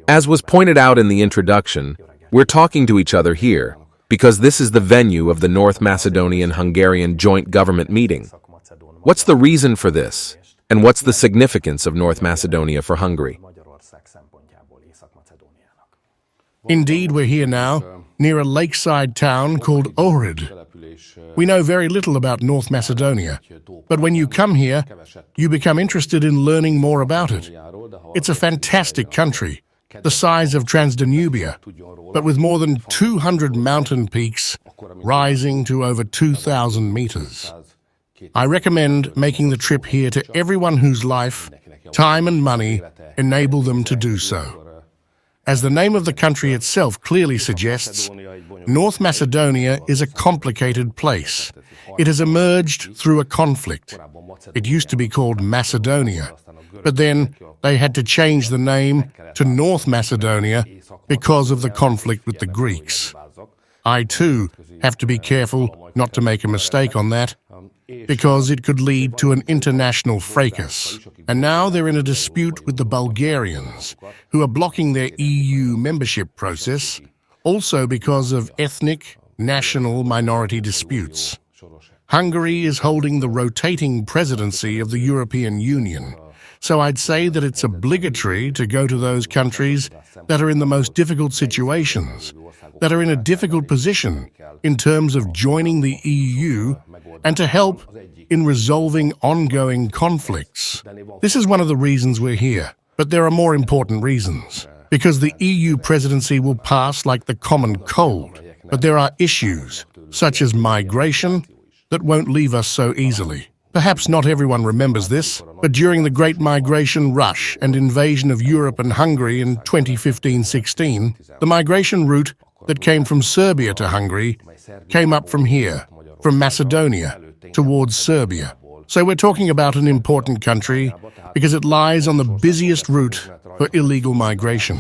As was pointed out in the introduction, we're talking to each other here because this is the venue of the North Macedonian-Hungarian joint government meeting. What's the reason for this? And what's the significance of North Macedonia for Hungary? Indeed, we're here now, near a lakeside town called Ohrid. We know very little about North Macedonia, but when you come here, you become interested in learning more about it. It's a fantastic country, the size of Transdanubia, but with more than 200 mountain peaks rising to over 2,000 meters. I recommend making the trip here to everyone whose life, time and money enable them to do so. As the name of the country itself clearly suggests, North Macedonia is a complicated place. It has emerged through a conflict. It used to be called Macedonia, but then they had to change the name to North Macedonia because of the conflict with the Greeks. I too have to be careful not to make a mistake on that, because it could lead to an international fracas. And now they're in a dispute with the Bulgarians, who are blocking their EU membership process, also because of ethnic, national minority disputes. Hungary is holding the rotating presidency of the European Union, so I'd say that it's obligatory to go to those countries that are in the most difficult situations, that are in a difficult position in terms of joining the EU and to help in resolving ongoing conflicts. This is one of the reasons we're here, but there are more important reasons. Because the EU presidency will pass like the common cold, but there are issues, such as migration, that won't leave us so easily. Perhaps not everyone remembers this, but during the Great Migration Rush and invasion of Europe and Hungary in 2015-16, the migration route that came from Serbia to Hungary came up from here, from Macedonia, towards Serbia. So we're talking about an important country because it lies on the busiest route for illegal migration.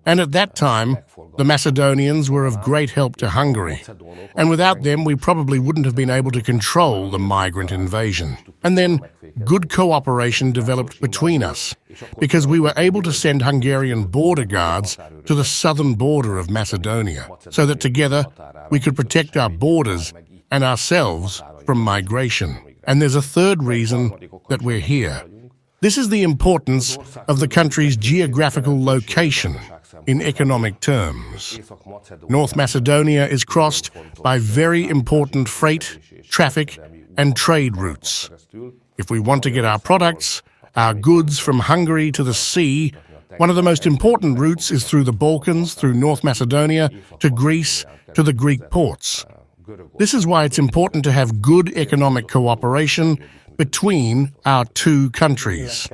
And at that time, the Macedonians were of great help to Hungary. And without them, we probably wouldn't have been able to control the migrant invasion. And then good cooperation developed between us because we were able to send Hungarian border guards to the southern border of Macedonia so that together we could protect our borders and ourselves from migration. And there's a third reason that we're here. This is the importance of the country's geographical location in economic terms. North Macedonia is crossed by very important freight, traffic, and trade routes. If we want to get our products, our goods from Hungary to the sea, one of the most important routes is through the Balkans, through North Macedonia, to Greece, to the Greek ports. This is why it's important to have good economic cooperation between our two countries.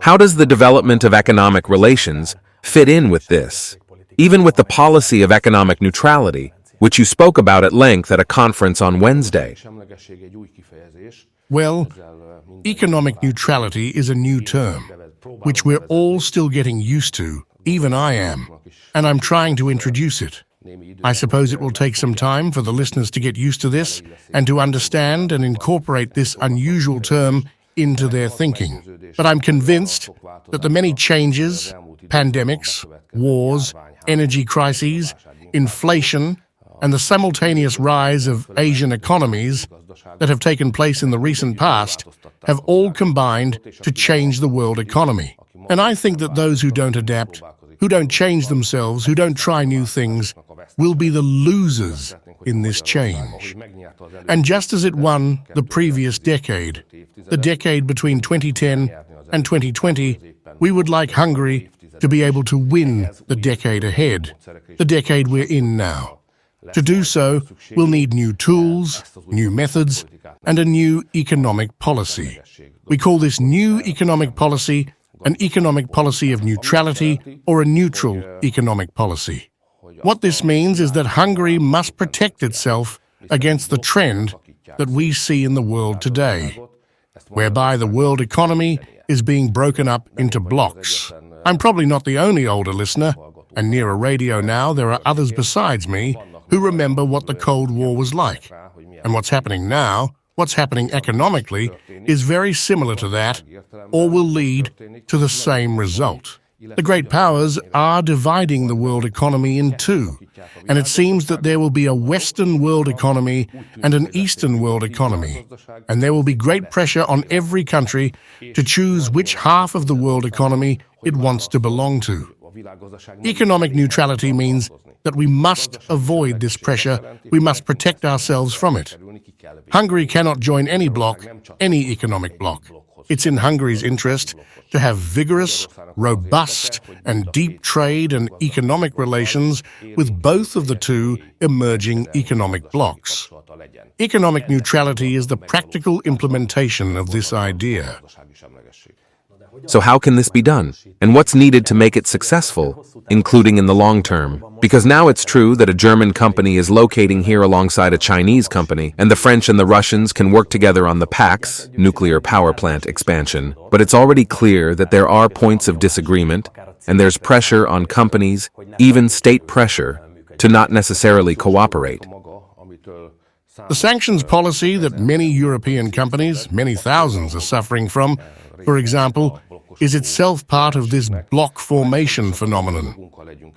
How does the development of economic relations fit in with this, even with the policy of economic neutrality, which you spoke about at length at a conference on Wednesday? Well, economic neutrality is a new term, which we're all still getting used to, even I am, and I'm trying to introduce it. I suppose it will take some time for the listeners to get used to this and to understand and incorporate this unusual term into their thinking. But I'm convinced that the many changes, pandemics, wars, energy crises, inflation, and the simultaneous rise of Asian economies that have taken place in the recent past have all combined to change the world economy. And I think that those who don't adapt, who don't change themselves, who don't try new things, will be the losers in this change. And just as it won the previous decade, the decade between 2010 and 2020, we would like Hungary to be able to win the decade ahead, the decade we're in now. To do so, we'll need new tools, new methods, and a new economic policy. We call this new economic policy an economic policy of neutrality or a neutral economic policy. What this means is that Hungary must protect itself against the trend that we see in the world today, whereby the world economy is being broken up into blocks. I'm probably not the only older listener, and near a radio now there are others besides me who remember what the Cold War was like, and what's happening now, what's happening economically is very similar to that, or will lead to the same result. The great powers are dividing the world economy in two, and it seems that there will be a Western world economy and an Eastern world economy, and there will be great pressure on every country to choose which half of the world economy it wants to belong to. Economic neutrality means that we must avoid this pressure, we must protect ourselves from it. Hungary cannot join any bloc, any economic bloc. It's in Hungary's interest to have vigorous, robust, and deep trade and economic relations with both of the two emerging economic blocs. Economic neutrality is the practical implementation of this idea. So how can this be done? And what's needed to make it successful, including in the long term? Because now it's true that a German company is locating here alongside a Chinese company, and the French and the Russians can work together on the PAX, nuclear power plant expansion. But it's already clear that there are points of disagreement, and there's pressure on companies, even state pressure, to not necessarily cooperate. The sanctions policy that many European companies, many thousands, are suffering from, for example, is itself part of this bloc formation phenomenon.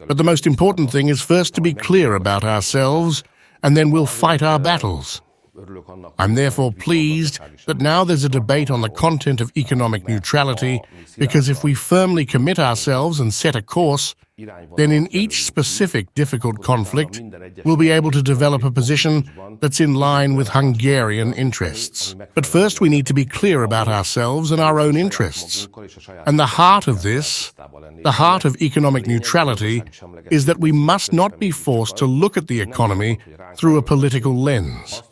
But the most important thing is first to be clear about ourselves, and then we'll fight our battles. I'm therefore pleased that now there's a debate on the content of economic neutrality, because if we firmly commit ourselves and set a course, then in each specific difficult conflict, we'll be able to develop a position that's in line with Hungarian interests. But first we need to be clear about ourselves and our own interests. And the heart of this, the heart of economic neutrality, is that we must not be forced to look at the economy through a political lens.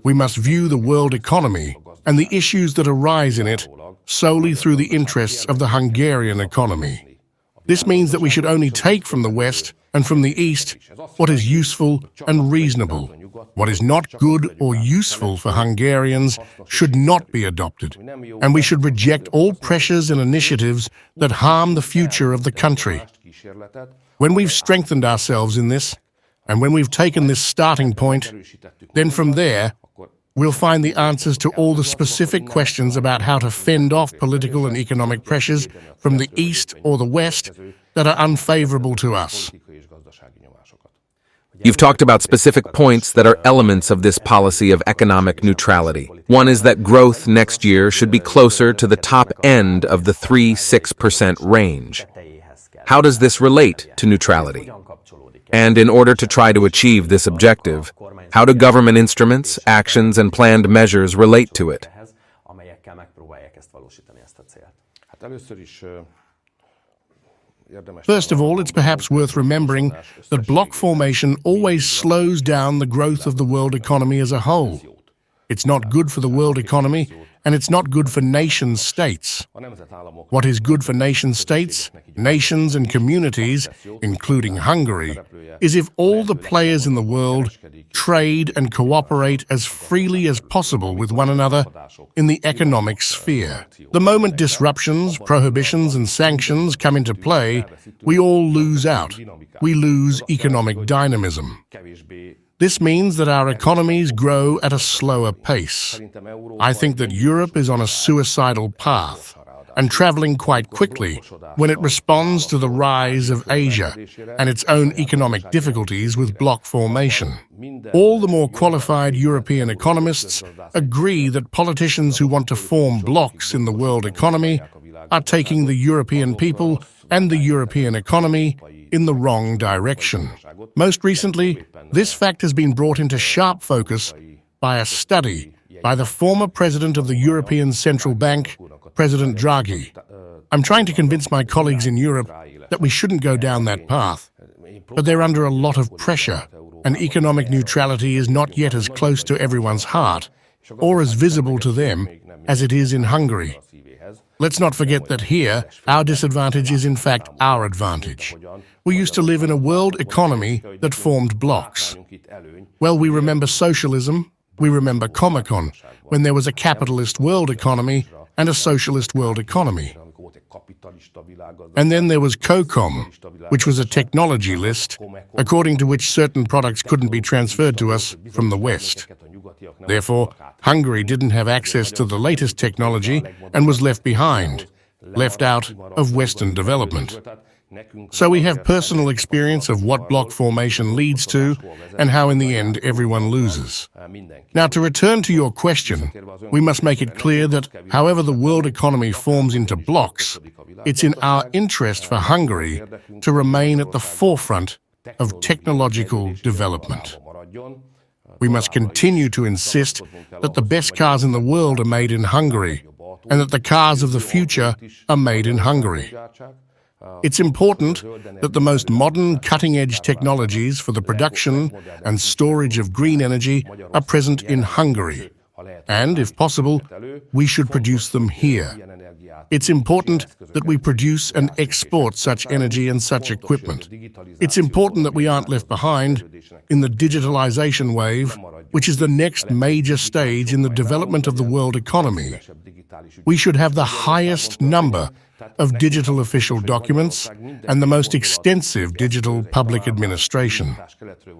We must view the world economy and the issues that arise in it solely through the interests of the Hungarian economy. This means that we should only take from the West and from the East what is useful and reasonable. What is not good or useful for Hungarians should not be adopted, and we should reject all pressures and initiatives that harm the future of the country. When we've strengthened ourselves in this, and when we've taken this starting point, then from there, we'll find the answers to all the specific questions about how to fend off political and economic pressures from the East or the West that are unfavorable to us. You've talked about specific points that are elements of this policy of economic neutrality. One is that growth next year should be closer to the top end of the 3–6% range. How does this relate to neutrality? And in order to try to achieve this objective, how do government instruments, actions, and planned measures relate to it? First of all, it's perhaps worth remembering that bloc formation always slows down the growth of the world economy as a whole. It's not good for the world economy, and it's not good for nation-states. What is good for nation-states, nations and communities, including Hungary, is if all the players in the world trade and cooperate as freely as possible with one another in the economic sphere. The moment disruptions, prohibitions and sanctions come into play, we all lose out. We lose economic dynamism. This means that our economies grow at a slower pace. I think that Europe is on a suicidal path and traveling quite quickly when it responds to the rise of Asia and its own economic difficulties with bloc formation. All the more qualified European economists agree that politicians who want to form blocs in the world economy are taking the European people and the European economy in the wrong direction. Most recently, this fact has been brought into sharp focus by a study by the former president of the European Central Bank, President Draghi. I'm trying to convince my colleagues in Europe that we shouldn't go down that path, but they're under a lot of pressure, and economic neutrality is not yet as close to everyone's heart or as visible to them as it is in Hungary. Let's not forget that here, our disadvantage is in fact our advantage. We used to live in a world economy that formed blocs. Well, we remember socialism, we remember Comecon, when there was a capitalist world economy and a socialist world economy. And then there was COCOM, which was a technology list, according to which certain products couldn't be transferred to us from the West. Therefore, Hungary didn't have access to the latest technology and was left behind, left out of Western development. So we have personal experience of what bloc formation leads to and how in the end everyone loses. Now, to return to your question, we must make it clear that however the world economy forms into blocs, it's in our interest for Hungary to remain at the forefront of technological development. We must continue to insist that the best cars in the world are made in Hungary and that the cars of the future are made in Hungary. It's important that the most modern cutting-edge technologies for the production and storage of green energy are present in Hungary, and, if possible, we should produce them here. It's important that we produce and export such energy and such equipment. It's important that we aren't left behind in the digitalization wave, which is the next major stage in the development of the world economy. We should have the highest number of digital official documents and the most extensive digital public administration.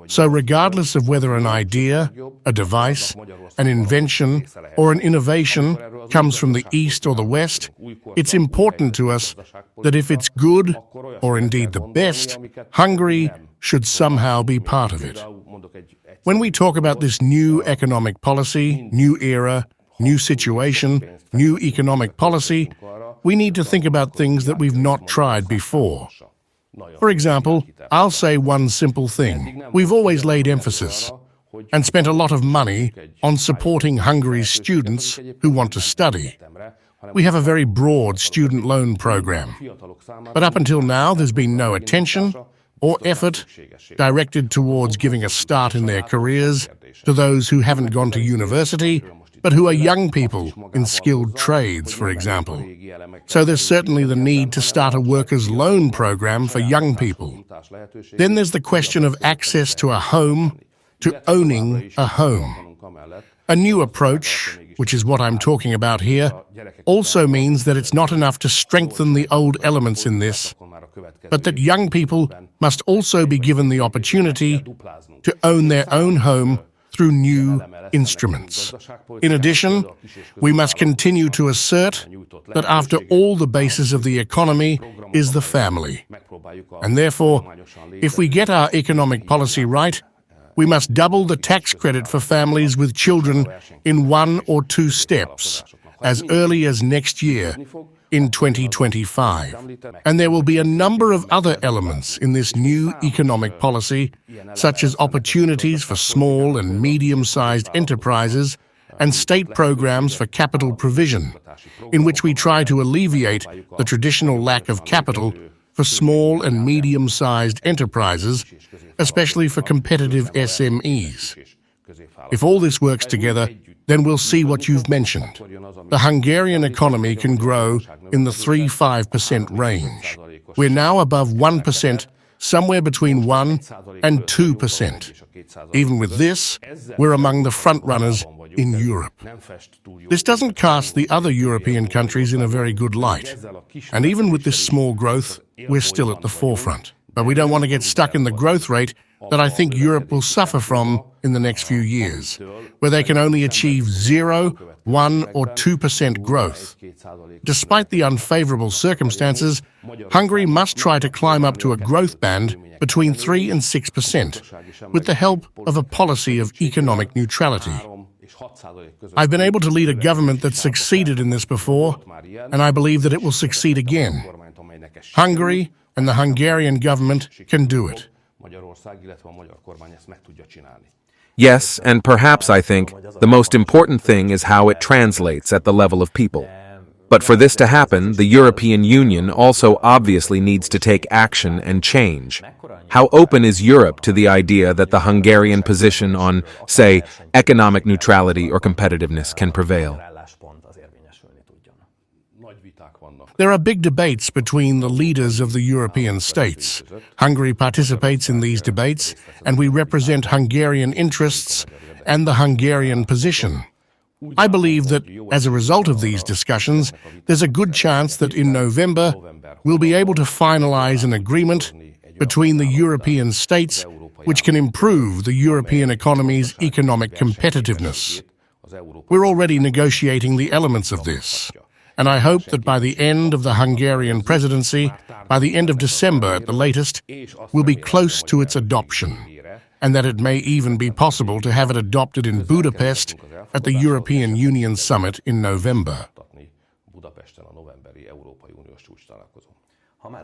So regardless of whether an idea, a device, an invention, or an innovation comes from the East or the West, it's important to us that if it's good, or indeed the best, Hungary should somehow be part of it. When we talk about this new economic policy, new era, new situation, new economic policy, we need to think about things that we've not tried before. For example, I'll say one simple thing. We've always laid emphasis and spent a lot of money on supporting Hungary's students who want to study. We have a very broad student loan program. But up until now, there's been no attention or effort directed towards giving a start in their careers to those who haven't gone to university, but who are young people in skilled trades, for example. So there's certainly the need to start a workers' loan program for young people. Then there's the question of access to a home, to owning a home. A new approach, which is what I'm talking about here, also means that it's not enough to strengthen the old elements in this, but that young people must also be given the opportunity to own their own home through new instruments. In addition, we must continue to assert that after all, the basis of the economy is the family. And therefore, if we get our economic policy right, we must double the tax credit for families with children in 1 or 2 steps as early as next year, in 2025. And there will be a number of other elements in this new economic policy, such as opportunities for small and medium-sized enterprises and state programs for capital provision, in which we try to alleviate the traditional lack of capital for small and medium-sized enterprises, especially for competitive SMEs. If all this works together, then we'll see what you've mentioned. The Hungarian economy can grow in the 3–5% range. We're now above 1%, somewhere between 1 and 2%. Even with this, we're among the front-runners in Europe. This doesn't cast the other European countries in a very good light. And even with this small growth, we're still at the forefront. But we don't want to get stuck in the growth rate that I think Europe will suffer from in the next few years, where they can only achieve 0, 1 or 2% growth. Despite the unfavorable circumstances, Hungary must try to climb up to a growth band between 3 and 6%, with the help of a policy of economic neutrality. I've been able to lead a government that succeeded in this before, and I believe that it will succeed again. Hungary and the Hungarian government can do it. Yes, and perhaps I think the most important thing is how it translates at the level of people. But for this to happen, the European Union also obviously needs to take action and change. How open is Europe to the idea that the Hungarian position on, say, economic neutrality or competitiveness can prevail? There are big debates between the leaders of the European states. Hungary participates in these debates, and we represent Hungarian interests and the Hungarian position. I believe that, as a result of these discussions, there's a good chance that in November we'll be able to finalize an agreement between the European states which can improve the European economy's economic competitiveness. We're already negotiating the elements of this, and I hope that by the end of the Hungarian presidency, by the end of December at the latest, we'll be close to its adoption, and that it may even be possible to have it adopted in Budapest at the European Union summit in November.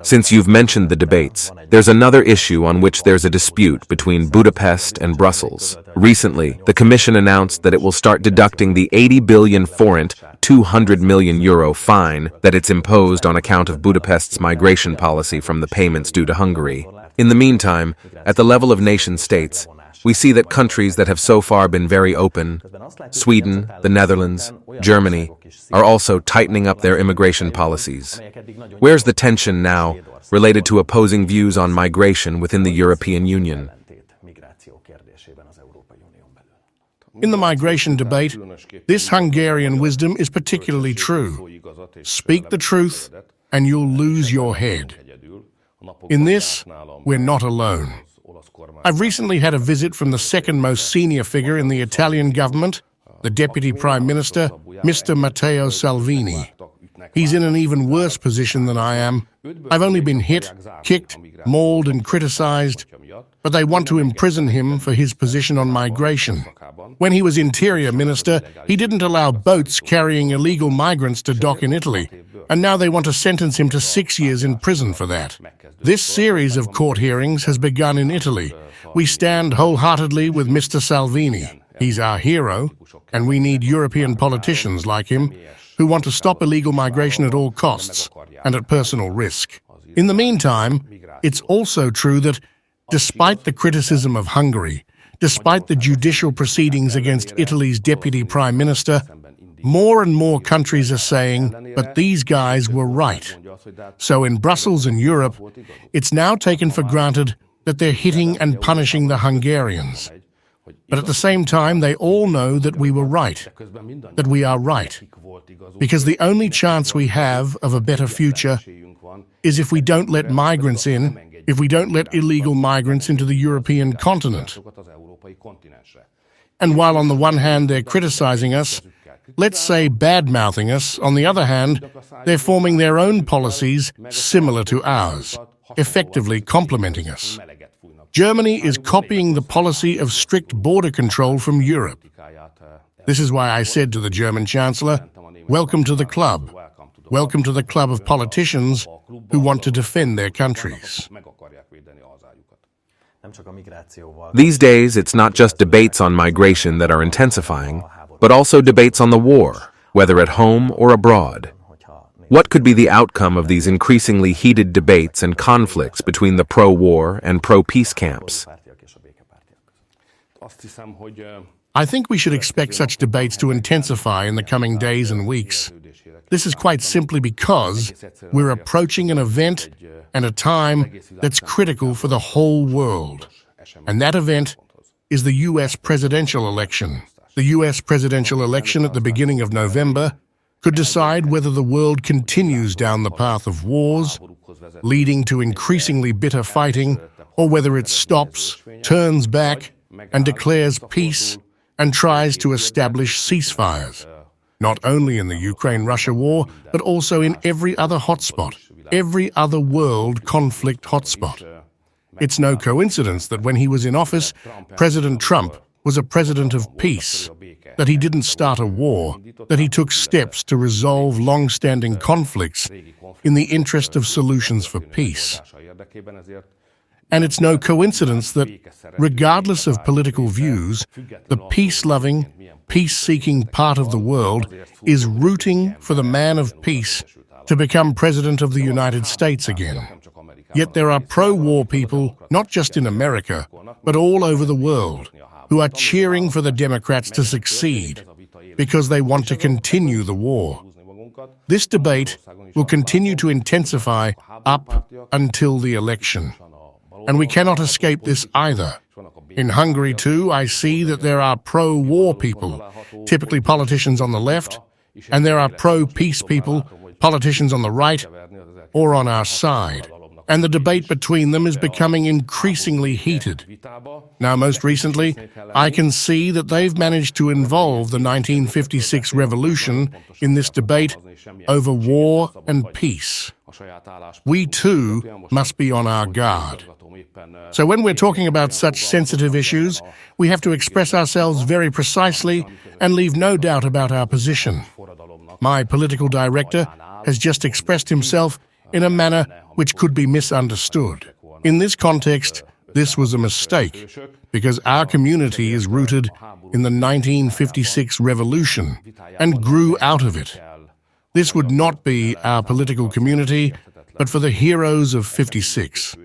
Since you've mentioned the debates, there's another issue on which there's a dispute between Budapest and Brussels. Recently, the Commission announced that it will start deducting the 80 billion forint, €200 million fine that it's imposed on account of Budapest's migration policy from the payments due to Hungary. In the meantime, at the level of nation-states, we see that countries that have so far been very open, Sweden, the Netherlands, Germany, are also tightening up their immigration policies. Where's the tension now related to opposing views on migration within the European Union? In the migration debate, this Hungarian wisdom is particularly true. Speak the truth, and you'll lose your head. In this, we're not alone. I've recently had a visit from the second most senior figure in the Italian government, the Deputy Prime Minister, Mr. Matteo Salvini. He's in an even worse position than I am. I've only been hit, kicked, mauled and criticized, but they want to imprison him for his position on migration. When he was Interior Minister, he didn't allow boats carrying illegal migrants to dock in Italy, and now they want to sentence him to 6 years in prison for that. This series of court hearings has begun in Italy. We stand wholeheartedly with Mr. Salvini. He's our hero, and we need European politicians like him who want to stop illegal migration at all costs and at personal risk. In the meantime, it's also true that, despite the criticism of Hungary, despite the judicial proceedings against Italy's Deputy Prime Minister, more and more countries are saying, but these guys were right. So in Brussels and Europe, it's now taken for granted that they're hitting and punishing the Hungarians. But at the same time, they all know that we were right, that we are right. Because the only chance we have of a better future is if we don't let migrants in, if we don't let illegal migrants into the European continent. And while on the one hand they're criticizing us, let's say bad-mouthing us, on the other hand, they're forming their own policies similar to ours, effectively complementing us. Germany is copying the policy of strict border control from Europe. This is why I said to the German Chancellor, welcome to the club. Welcome to the club of politicians who want to defend their countries. These days, it's not just debates on migration that are intensifying, but also debates on the war, whether at home or abroad. What could be the outcome of these increasingly heated debates and conflicts between the pro-war and pro-peace camps? I think we should expect such debates to intensify in the coming days and weeks. This is quite simply because we're approaching an event and a time that's critical for the whole world. And that event is the U.S. presidential election. The U.S. presidential election at the beginning of November could decide whether the world continues down the path of wars, leading to increasingly bitter fighting, or whether it stops, turns back, and declares peace and tries to establish ceasefires, not only in the Ukraine-Russia war, but also in every other hotspot, every other world conflict hotspot. It's no coincidence that when he was in office, President Trump was a president of peace, that he didn't start a war, that he took steps to resolve long-standing conflicts in the interest of solutions for peace. And it's no coincidence that, regardless of political views, the peace-loving, peace-seeking part of the world is rooting for the man of peace to become president of the United States again. Yet there are pro-war people, not just in America, but all over the world, who are cheering for the Democrats to succeed because they want to continue the war. This debate will continue to intensify up until the election. And we cannot escape this either. In Hungary, too, I see that there are pro-war people, typically politicians on the left, and there are pro-peace people, politicians on the right, or on our side. and the debate between them is becoming increasingly heated. Now, most recently, I can see that they've managed to involve the 1956 revolution in this debate over war and peace. We too must be on our guard. So when we're talking about such sensitive issues, we have to express ourselves very precisely and leave no doubt about our position. My political director has just expressed himself in a manner which could be misunderstood. In this context, this was a mistake, because our community is rooted in the 1956 revolution and grew out of it. This would not be our political community, but for the heroes of '56.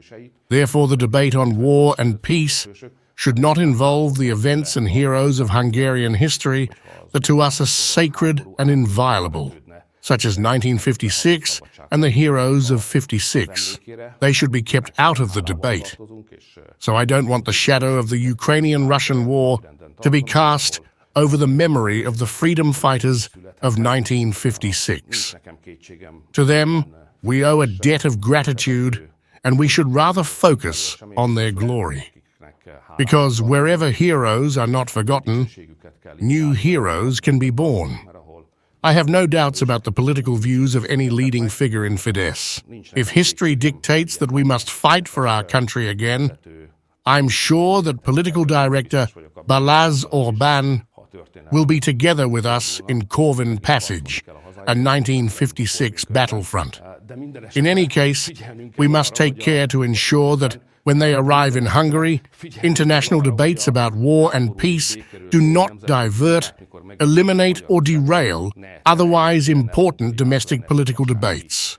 Therefore, the debate on war and peace should not involve the events and heroes of Hungarian history that to us are sacred and inviolable, such as 1956 and the heroes of '56. They should be kept out of the debate. So I don't want the shadow of the Ukrainian-Russian war to be cast over the memory of the freedom fighters of 1956. To them, we owe a debt of gratitude, and we should rather focus on their glory. Because wherever heroes are not forgotten, new heroes can be born. I have no doubts about the political views of any leading figure in Fidesz. If history dictates that we must fight for our country again, I'm sure that political director Viktor Orban will be together with us in Corvin Passage, a 1956 battlefront. In any case, we must take care to ensure that when they arrive in Hungary, international debates about war and peace do not divert, eliminate or derail otherwise important domestic political debates.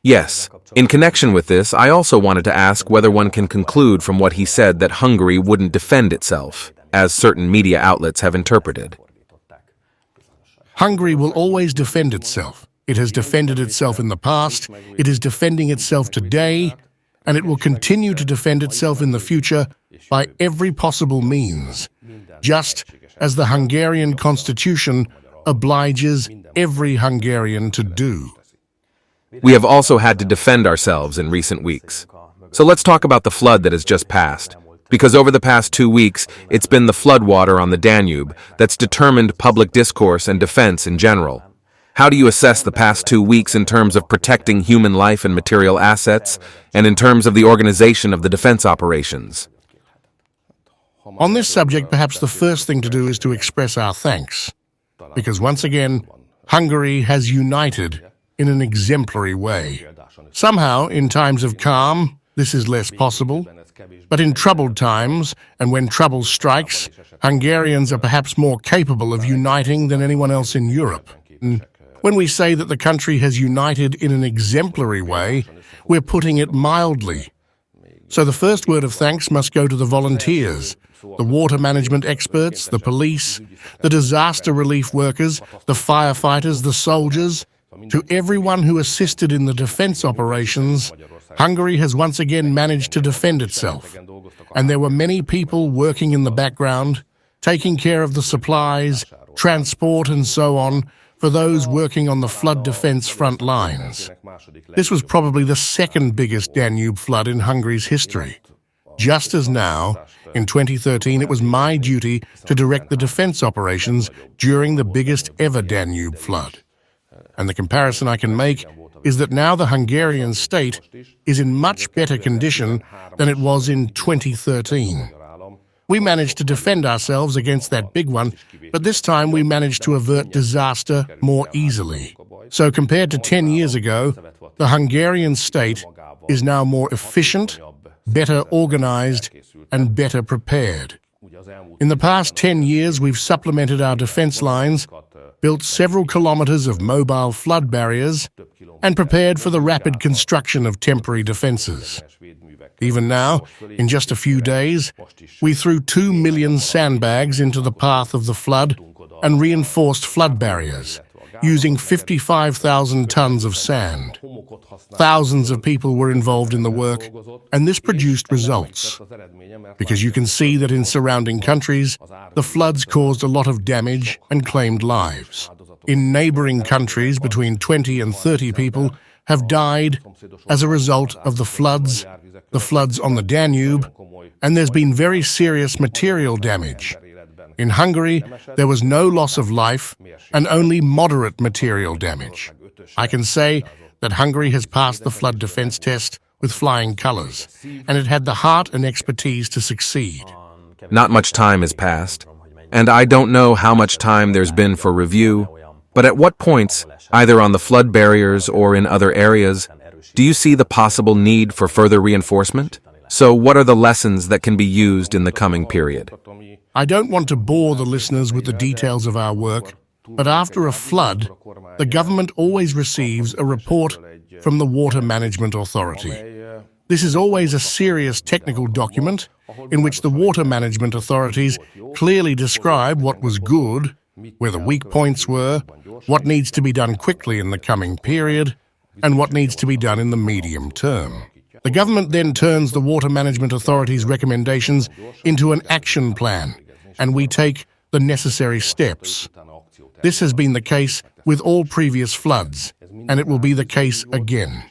Yes. In connection with this, I also wanted to ask whether one can conclude from what he said that Hungary wouldn't defend itself, as certain media outlets have interpreted. Hungary will always defend itself. It has defended itself in the past, it is defending itself today, and it will continue to defend itself in the future by every possible means, just as the Hungarian constitution obliges every Hungarian to do. We have also had to defend ourselves in recent weeks. So let's talk about the flood that has just passed. Because over the past 2 weeks, it's been the floodwater on the Danube that's determined public discourse and defense in general. How do you assess the past 2 weeks in terms of protecting human life and material assets, and in terms of the organization of the defense operations? On this subject, perhaps the first thing to do is to express our thanks, because once again, Hungary has united in an exemplary way. Somehow, in times of calm, this is less possible, but in troubled times, and when trouble strikes, Hungarians are perhaps more capable of uniting than anyone else in Europe. When we say that the country has united in an exemplary way, we're putting it mildly. So the first word of thanks must go to the volunteers, the water management experts, the police, the disaster relief workers, the firefighters, the soldiers. To everyone who assisted in the defense operations, Hungary has once again managed to defend itself. And there were many people working in the background, taking care of the supplies, transport and so on, for those working on the flood defense front lines. This was probably the second biggest Danube flood in Hungary's history. Just as now, in 2013, it was my duty to direct the defense operations during the biggest ever Danube flood. And the comparison I can make is that now the Hungarian state is in much better condition than it was in 2013. We managed to defend ourselves against that big one, but this time we managed to avert disaster more easily. So compared to 10 years ago, the Hungarian state is now more efficient, better organized, and better prepared. In the past 10 years, we've supplemented our defense lines, built several kilometers of mobile flood barriers, and prepared for the rapid construction of temporary defenses. Even now, in just a few days, we threw 2 million sandbags into the path of the flood and reinforced flood barriers, using 55,000 tons of sand. Thousands of people were involved in the work, and this produced results. Because you can see that in surrounding countries, the floods caused a lot of damage and claimed lives. In neighboring countries, between 20 and 30 people have died as a result of the floods on the Danube, and there's been very serious material damage. In Hungary, there was no loss of life and only moderate material damage. I can say that Hungary has passed the flood defense test with flying colors, and it had the heart and expertise to succeed. Not much time has passed, and I don't know how much time there's been for review, but at what points, either on the flood barriers or in other areas, do you see the possible need for further reinforcement? So what are the lessons that can be used in the coming period? I don't want to bore the listeners with the details of our work, but after a flood, the government always receives a report from the Water Management Authority. This is always a serious technical document in which the water management authorities clearly describe what was good, where the weak points were, what needs to be done quickly in the coming period, and what needs to be done in the medium term. The government then turns the Water Management Authority's recommendations into an action plan, and we take the necessary steps. This has been the case with all previous floods, and it will be the case again.